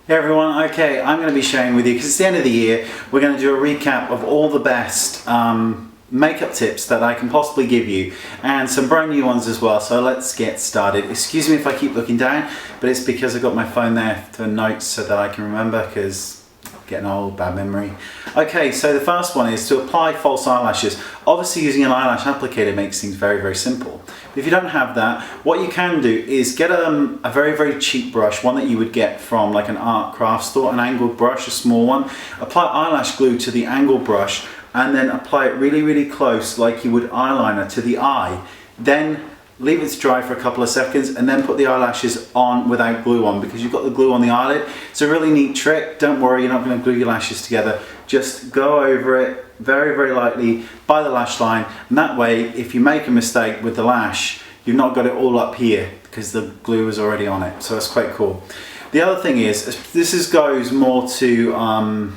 Hey everyone, okay, I'm going to be sharing with you, because it's the end of the year, we're going to do a recap of all the best makeup tips that I can possibly give you, and some brand new ones as well, so let's get started. Excuse me if I keep looking down, but it's because I've got my phone there for notes so that I can remember, because getting old, bad memory. Okay, so the first one is to apply false eyelashes. Obviously using an eyelash applicator makes things very, very simple. But if you don't have that, what you can do is get a very, very cheap brush, one that you would get from like an art craft store, an angled brush, a small one. Apply eyelash glue to the angled brush and then apply it really, really close like you would eyeliner to the eye. Then leave it to dry for a couple of seconds and then put the eyelashes on without glue on, because you've got the glue on the eyelid. It's a really neat trick. Don't worry, you're not going to glue your lashes together. Just go over it very, very lightly by the lash line, and that way if you make a mistake with the lash, you've not got it all up here because the glue is already on it. So that's quite cool. The other thing is, goes more to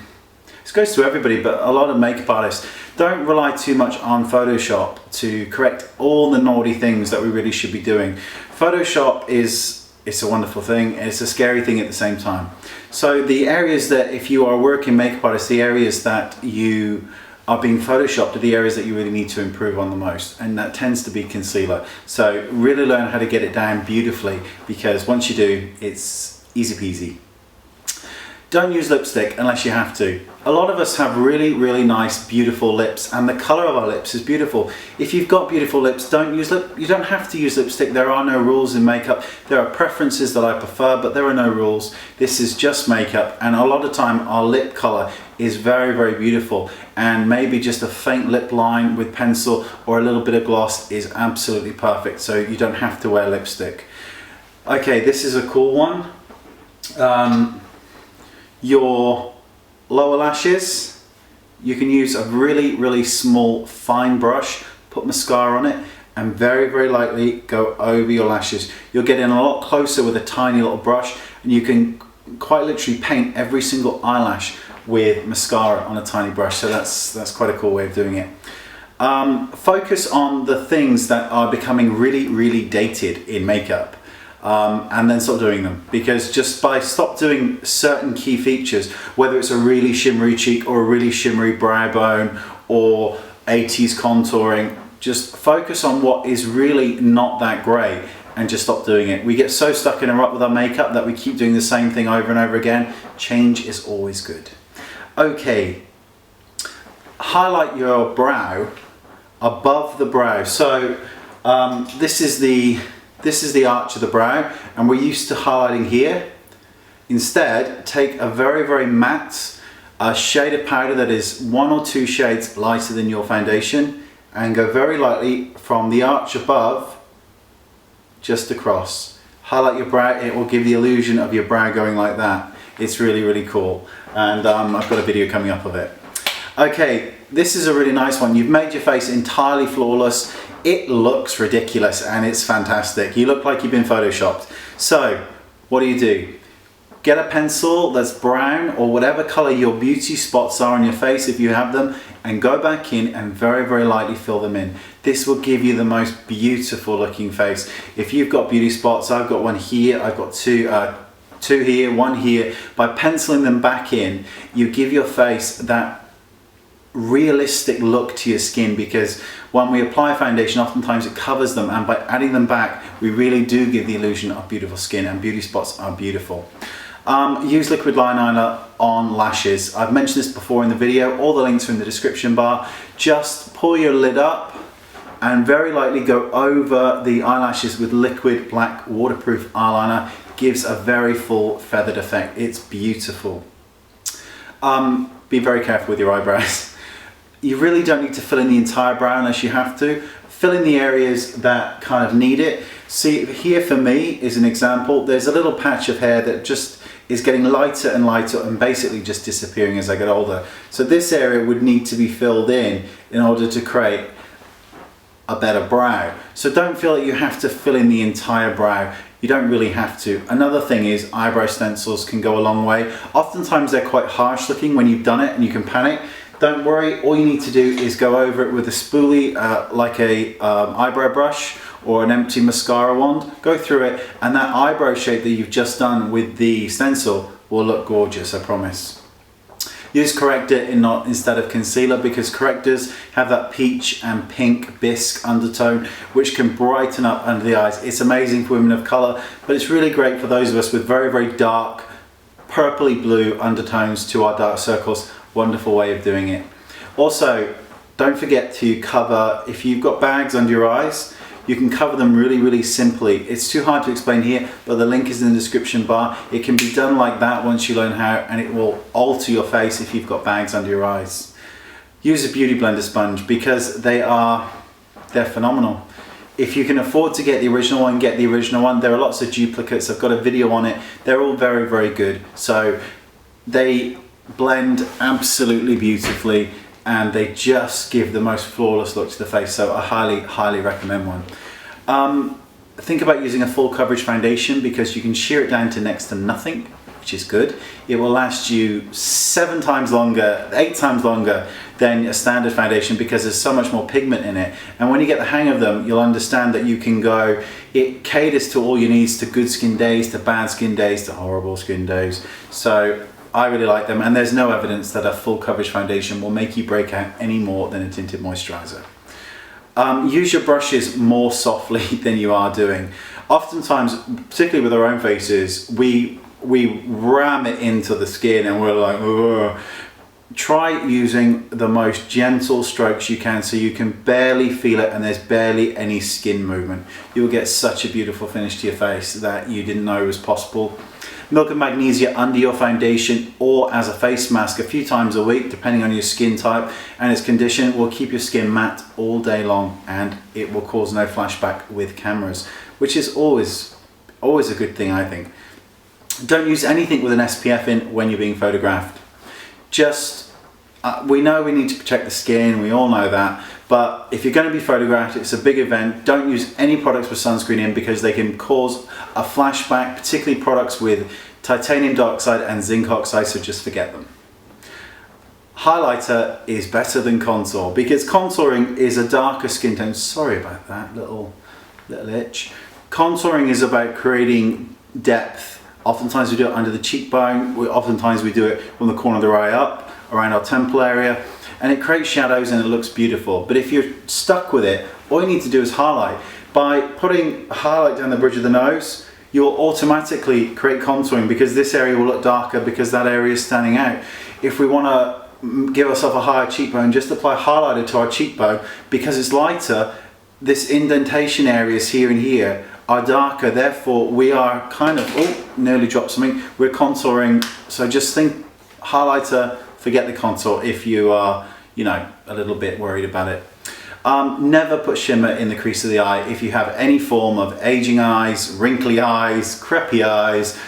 this goes to everybody, but a lot of makeup artists don't rely too much on Photoshop to correct all the naughty things that we really should be doing. Photoshop it's a wonderful thing, and it's a scary thing at the same time. So the areas that, if you are a working makeup artist, the areas that you are being photoshopped are the areas that you really need to improve on the most, and that tends to be concealer. So really learn how to get it down beautifully, because once you do, it's easy peasy. Don't use lipstick unless you have to. A lot of us have really, really nice, beautiful lips, and the color of our lips is beautiful. If you've got beautiful lips, you don't have to use lipstick. There are no rules in makeup. There are preferences that I prefer, but there are no rules. This is just makeup, and a lot of time our lip color is very, very beautiful, and maybe just a faint lip line with pencil or a little bit of gloss is absolutely perfect, so you don't have to wear lipstick. Okay, this is a cool one. Your lower lashes, you can use a really, really small fine brush, put mascara on it, and very, very lightly go over your lashes. You'll get in a lot closer with a tiny little brush, and you can quite literally paint every single eyelash with mascara on a tiny brush. So that's quite a cool way of doing it. Focus on the things that are becoming really, really dated in makeup. And then stop doing them, because just by stop doing certain key features, whether it's a really shimmery cheek or a really shimmery brow bone or 80s contouring, just focus on what is really not that great and just stop doing it. We get so stuck in a rut with our makeup that we keep doing the same thing over and over again. Change is always good. Okay, highlight your brow above the brow. So this is the arch of the brow, and we're used to highlighting here. Instead, take a very, very matte shade of powder that is 1 or 2 shades lighter than your foundation, and go very lightly from the arch above just across. Highlight your brow. It will give the illusion of your brow going like that. It's really, really cool, and I've got a video coming up of it. Okay, this is a really nice one. You've made your face entirely flawless. It looks ridiculous and it's fantastic. You look like you've been photoshopped. So what do? Get a pencil that's brown or whatever color your beauty spots are on your face, if you have them, and go back in and very, very lightly fill them in. This will give you the most beautiful looking face. If you've got beauty spots, I've got one here, I've got two here, one here. By penciling them back in, you give your face that realistic look to your skin, because when we apply foundation, oftentimes it covers them, and by adding them back, we really do give the illusion of beautiful skin, and beauty spots are beautiful. Use liquid eyeliner on lashes. I've mentioned this before in the video. All the links are in the description bar. Just pull your lid up and very lightly go over the eyelashes with liquid black waterproof eyeliner. Gives a very full feathered effect. It's beautiful. Be very careful with your eyebrows. You really don't need to fill in the entire brow unless you have to. Fill in the areas that kind of need it. See, here for me is an example. There's a little patch of hair that just is getting lighter and lighter and basically just disappearing as I get older. So this area would need to be filled in order to create a better brow. So don't feel that you have to fill in the entire brow. You don't really have to. Another thing is eyebrow stencils can go a long way. Oftentimes they're quite harsh looking when you've done it and you can panic. Don't worry, all you need to do is go over it with a spoolie, like a eyebrow brush or an empty mascara wand. Go through it, and that eyebrow shape that you've just done with the stencil will look gorgeous, I promise. Use corrector instead of concealer, because correctors have that peach and pink bisque undertone which can brighten up under the eyes. It's amazing for women of colour, but it's really great for those of us with very, very dark purpley blue undertones to our dark circles. Wonderful way of doing it. Also, don't forget to cover, if you've got bags under your eyes, you can cover them really, really simply. It's too hard to explain here, but the link is in the description bar. It can be done like that once you learn how, and it will alter your face if you've got bags under your eyes. Use a beauty blender sponge, because they're phenomenal. If you can afford to get the original one, get the original one. There are lots of duplicates. I've got a video on it. They're all very, very good. So they blend absolutely beautifully, and they just give the most flawless look to the face. So I highly, highly recommend one. Think about using a full coverage foundation, because you can shear it down to next to nothing, which is good. It will last you 7 times longer, 8 times longer than a standard foundation, because there's so much more pigment in it. And when you get the hang of them, you'll understand that you can go, it caters to all your needs, to good skin days, to bad skin days, to horrible skin days. So I really like them, and there's no evidence that a full coverage foundation will make you break out any more than a tinted moisturizer. Use your brushes more softly than you are doing. Oftentimes, particularly with our own faces, we ram it into the skin and we're like, ugh. Try using the most gentle strokes you can, so you can barely feel it and there's barely any skin movement. You'll get such a beautiful finish to your face that you didn't know was possible. Milk and magnesia under your foundation or as a face mask a few times a week, depending on your skin type and its condition, will keep your skin matte all day long, and it will cause no flashback with cameras, which is always a good thing, I think. Don't use anything with an SPF in when you're being photographed. We know we need to protect the skin, we all know that, but if you're going to be photographed, it's a big event, don't use any products with sunscreen in, because they can cause a flashback, particularly products with titanium dioxide and zinc oxide, so just forget them. Highlighter is better than contour, because contouring is a darker skin tone. Sorry about that little itch. Contouring is about creating depth. Oftentimes we do it under the cheekbone, oftentimes we do it from the corner of the eye up, around our temple area, and it creates shadows and it looks beautiful. But if you're stuck with it, all you need to do is highlight. By putting a highlight down the bridge of the nose, you'll automatically create contouring, because this area will look darker because that area is standing out. If we want to give ourselves a higher cheekbone, just apply highlighter to our cheekbone. Because it's lighter, this indentation areas here and here are darker, therefore we are kind of, oh, nearly dropped something, we're contouring. So just think highlighter, forget the contour if you are, you know, a little bit worried about it. Never put shimmer in the crease of the eye if you have any form of aging eyes, wrinkly eyes, crepey eyes,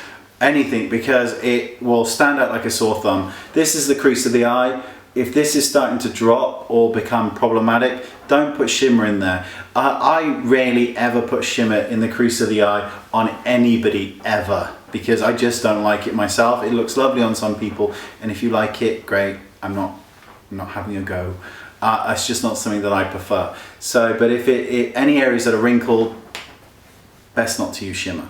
anything, because it will stand out like a sore thumb. This is the crease of the eye. If this is starting to drop or become problematic, don't put shimmer in there. I rarely ever put shimmer in the crease of the eye on anybody ever, because I just don't like it myself. It looks lovely on some people, and if you like it, great. I'm not having a go. It's just not something that I prefer. So, but if any areas that are wrinkled, best not to use shimmer.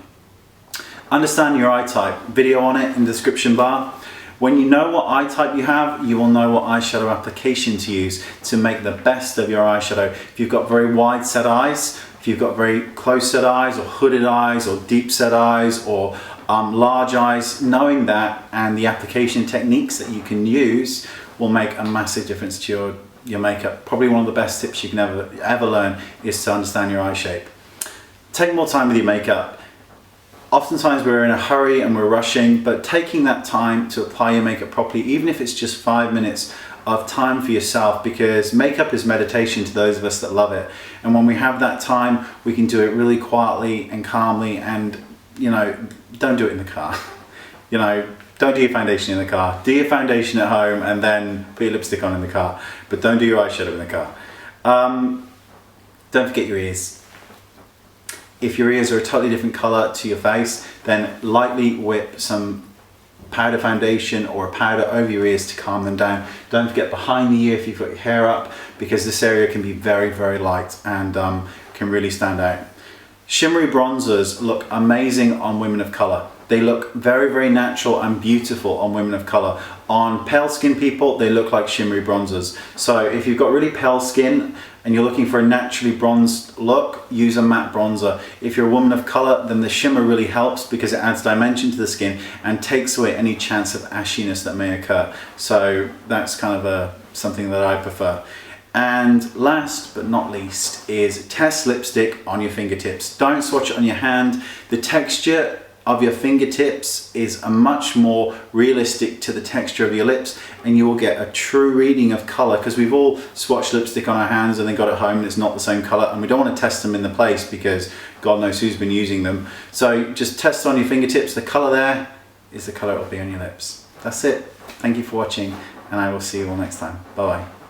Understand your eye type. Video on it in the description bar. When you know what eye type you have, you will know what eyeshadow application to use to make the best of your eyeshadow. If you've got very wide set eyes, if you've got very close set eyes or hooded eyes or deep set eyes or large eyes, knowing that and the application techniques that you can use will make a massive difference to your makeup. Probably one of the best tips you can ever learn is to understand your eye shape. Take more time with your makeup. Oftentimes we're in a hurry and we're rushing, but taking that time to apply your makeup properly, even if it's just 5 minutes of time for yourself, because makeup is meditation to those of us that love it. And when we have that time, we can do it really quietly and calmly, and you know, don't do it in the car. You know, don't do your foundation in the car. Do your foundation at home and then put your lipstick on in the car, but don't do your eyeshadow in the car. Don't forget your ears. If your ears are a totally different color to your face, then lightly whip some powder foundation or a powder over your ears to calm them down. Don't forget behind the ear if you've got your hair up, because this area can be very, very light and can really stand out. Shimmery bronzers look amazing on women of color. they look very, very natural and beautiful on women of color. On pale skin people, they look like shimmery bronzers. So if you've got really pale skin and you're looking for a naturally bronzed look, use a matte bronzer. If you're a woman of color, then the shimmer really helps because it adds dimension to the skin and takes away any chance of ashiness that may occur. So that's kind of something that I prefer. And last but not least is test lipstick on your fingertips. Don't swatch it on your hand. The texture of your fingertips is a much more realistic to the texture of your lips, and you will get a true reading of color, because we've all swatched lipstick on our hands and then got it home and it's not the same color, and we don't want to test them in the place because God knows who's been using them. So just test on your fingertips. The color there is the color it will be on your lips. That's it. Thank you for watching, and I will see you all next time. Bye bye.